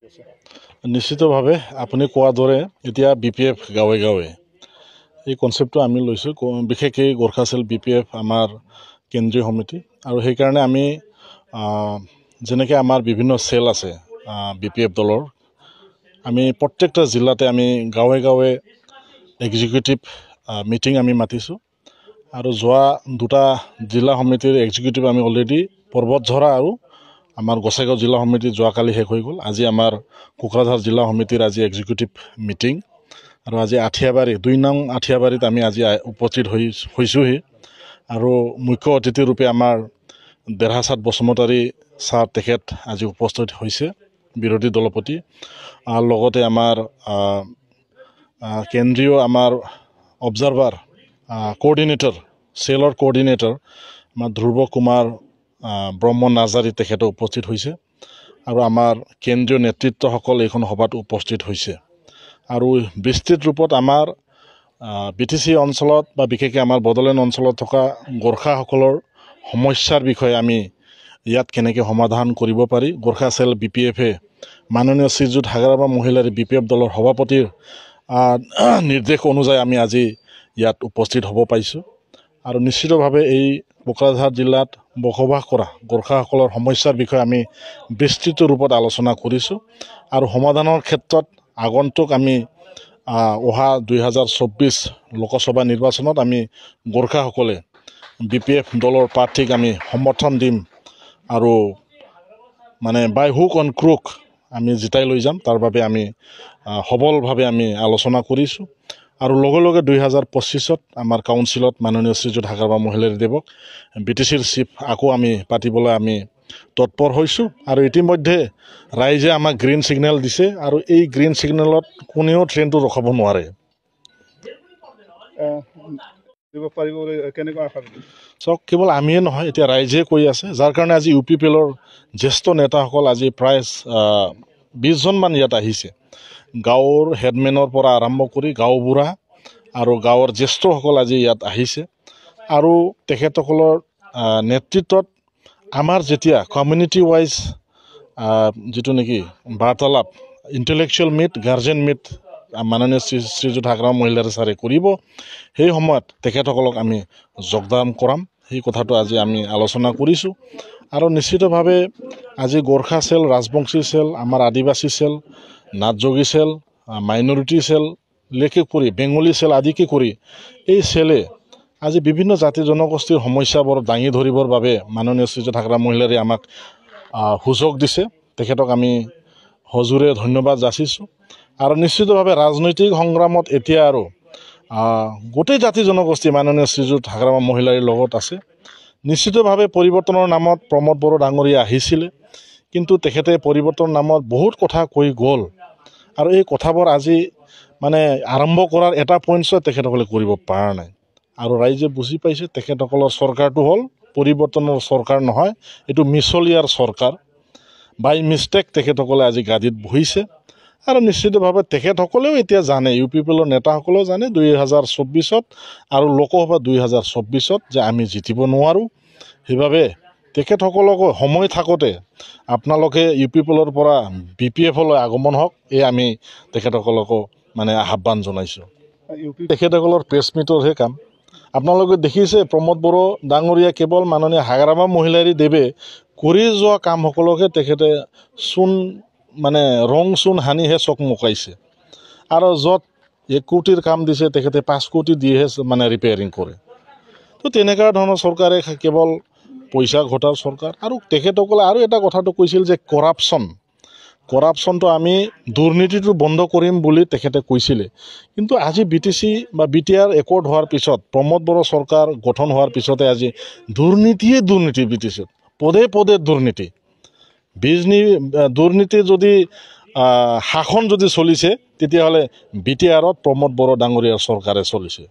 নিশ্চিতভাৱে আপুনি কোৱাৰ দৰে এতিয়া BPF গাঁৱে গাঁৱে এই কনচেপ্টটো আমি লৈছোঁ, বিশেষকৈ গোৰ্খাছেল BPF আমাৰ কেন্দ্ৰীয় সমিতি। আৰু সেইকাৰণে আমি যেনেকৈ আমাৰ বিভিন্ন চেল আছে BPF দলৰ, আমি প্ৰত্যেকটা জিলাতে আমি গাঁৱে গাঁৱে এক্সিকিউটিভ মিটিং আমি মাতিছোঁ। আৰু যোৱা দুটা জিলা সমিতিৰ এক্সিকিউটিভ আমি অলৰেডি পৰ্বতঝৰা আৰু আমাৰ গোসাইগাঁও জিলা সমিতি যোৱাকালি শেষ হৈ গ'ল। আজি আমাৰ কোকৰাঝাৰ জিলা সমিতিৰ আজি এক্সিকিউটিভ মিটিং, আৰু আজি আঠিয়াবাৰী 2 নং আঠিয়াবাৰীত আমি আজি উপস্থিত হৈছোঁহি। আৰু মুখ্য অতিথি ৰূপে আমাৰ দেৰহাছাত বসুমতাৰী ছাৰ তেখেত আজি উপস্থিত হৈছে, বিৰোধী দলপতি। লগতে আমাৰ কেন্দ্ৰীয় আমাৰ অবজাৰভাৰ কোঅৰ্ডিনেটৰ, চেলৰ কোঅৰ্ডিনেটৰ আমাৰ ধ্ৰুৱ কুমাৰ ব্ৰহ্ম নাৰ্জাৰী তেখেতে উপস্থিত হৈছে। আৰু আমাৰ কেন্দ্ৰীয় নেতৃত্বসকল এইখন সভাত উপস্থিত হৈছে। আৰু বিস্তৃত ৰূপত আমাৰ BTC অঞ্চলত বা বিশেষকৈ আমাৰ বড়োলেণ্ড অঞ্চলত থকা গোৰ্খাসকলৰ সমস্যাৰ বিষয়ে আমি ইয়াত কেনেকৈ সমাধান কৰিব পাৰি, গোৰ্খাছেল BPFে মাননীয় শ্ৰীযুত হাগ্ৰামা মহিলাৰী BPF দলৰ সভাপতিৰ নিৰ্দেশ অনুযায়ী আমি আজি ইয়াত উপস্থিত হ'ব পাৰিছোঁ। আৰু নিশ্চিতভাৱে এই কোকৰাঝাৰ জিলাত বসবাস কৰা গোৰ্খাসকলৰ সমস্যাৰ বিষয়ে আমি বিস্তৃত ৰূপত আলোচনা কৰিছোঁ। আৰু সমাধানৰ ক্ষেত্ৰত আগন্তুক আমি অহা 2024 লোকসভা নিৰ্বাচনত আমি গোৰ্খাসকলে BPF দলৰ প্ৰাৰ্থীক আমি সমৰ্থন দিম, আৰু মানে বাই হুক অন ক্ৰুক আমি জিতাই লৈ যাম। তাৰ বাবে আমি সবলভাৱে আমি আলোচনা কৰিছোঁ। আৰু লগে লগে 2025 আমাৰ কাউন্সিলত মাননীয় শ্ৰীযুত হাগ্ৰামা মহিলাৰী দেৱক BTCৰ চিফ আকৌ আমি পাতিবলৈ আমি তৎপৰ হৈছোঁ। আৰু ইতিমধ্যে ৰাইজে আমাক গ্ৰীণ ছিগনেল দিছে, আৰু এই গ্ৰীণ ছিগনেলত কোনেও ট্ৰেইনটো ৰখাব নোৱাৰে। চাওক, কেৱল আমিয়ে নহয়, এতিয়া ৰাইজে কৈ আছে, যাৰ কাৰণে আজি UPPLৰ জ্যেষ্ঠ নেতাসকল আজি প্ৰায় 20জনমান ইয়াত আহিছে। গাঁৱৰ হেডমেনৰ পৰা আৰম্ভ কৰি গাঁওবুঢ়া আৰু গাঁৱৰ জ্যেষ্ঠসকল আজি ইয়াত আহিছে। আৰু তেখেতসকলৰ নেতৃত্বত আমাৰ যেতিয়া কমিউনিটি ৱাইজ যিটো নেকি বাৰ্তালাপ, ইণ্টেলেকচুৱেল মিট, গাৰ্জেন মিট মাননীয় শ্ৰীযুত হাগ্ৰামা মহিলাৰী ছাৰে কৰিব, সেই সময়ত তেখেতসকলক আমি যোগদান কৰাম। সেই কথাটো আজি আমি আলোচনা কৰিছোঁ। আৰু নিশ্চিতভাৱে আজি গোৰ্খা চেল, ৰাজবংশী চেল, আমাৰ আদিবাসী চেল, নাথযোগী চেল, মাইনৰিটি চেল লেকে কৰি বেংগলী চেল আদিকে কৰি এই চেলে আজি বিভিন্ন জাতি জনগোষ্ঠীৰ সমস্যাবোৰ দাঙি ধৰিবৰ বাবে মাননীয় শ্ৰীযুত হাগ্ৰামা মহিলাৰী আমাক সুযোগ দিছে। তেখেতক আমি সজোৰে ধন্যবাদ যাচিছোঁ। আৰু নিশ্চিতভাৱে ৰাজনৈতিক সংগ্ৰামত এতিয়া আৰু গোটেই জাতি জনগোষ্ঠী মাননীয় শ্ৰীযুত হাগ্ৰামা মহিলাৰীৰ লগত আছে। নিশ্চিতভাৱে পৰিৱৰ্তনৰ নামত প্ৰমোদ বড়ো ডাঙৰীয়া আহিছিলে, কিন্তু তেখেতে পৰিৱৰ্তনৰ নামত বহুত কথা কৈ গ'ল। আৰু এই কথাবোৰ আজি মানে আৰম্ভ কৰাৰ এটা পইণ্টছত তেখেতসকলে কৰিব পৰা নাই। আৰু ৰাইজে বুজি পাইছে তেখেতসকলৰ চৰকাৰটো হ'ল পৰিৱৰ্তনৰ চৰকাৰ নহয়, এইটো মিছলীয়াৰ চৰকাৰ। বাই মিষ্টেক তেখেতসকলে আজি গাদীত বহিছে। আৰু নিশ্চিতভাৱে তেখেতসকলেও এতিয়া জানে, UPPLৰ নেতাসকলেও জানে 2024 আৰু লোকসভা 2024 যে আমি জিতিব নোৱাৰোঁ। সেইবাবে তেখেতসকলকো সময় থাকোঁতে আপোনালোকে UPPLৰ পৰা BPFলৈ আগমন হওক, এই আমি তেখেতসকলকো মানে আহ্বান জনাইছোঁ। তেখেতসকলৰ প্ৰেছ মিটৰহে কাম। আপোনালোকে দেখিছে প্ৰমোদ বড়ো ডাঙৰীয়া কেৱল মাননীয় হাগ্ৰামা মহিলাৰী দেৱে কৰি যোৱা কামসকলকে তেখেতে মানে ৰং চূণ সানিহে চক মুকাইছে। আৰু য'ত 1 কোটিৰ কাম দিছে তেখেতে 5 কোটি দিহে মানে ৰিপেয়াৰিং কৰে। তো তেনেকুৱা ধৰণৰ চৰকাৰে কেৱল পইচা ঘটাৰ চৰকাৰ। আৰু তেখেতসকলে আৰু এটা কথাটো কৈছিল যে কৰাপশ্যনটো আমি দুৰ্নীতিটো বন্ধ কৰিম বুলি তেখেতে কৈছিলে। কিন্তু আজি BTC বা BTR একৰ্ড হোৱাৰ পিছত, প্ৰমোদ বড়ো চৰকাৰ গঠন হোৱাৰ পিছতে আজি দুৰ্নীতিয়ে দুৰ্নীতি, BTCত পদে পদে দুৰ্নীতি। দুৰ্নীতি যদি শাসন যদি চলিছে, তেতিয়াহ'লে BTRত প্ৰমোদ বড়ো ডাঙৰীয়াৰ চৰকাৰে চলিছে।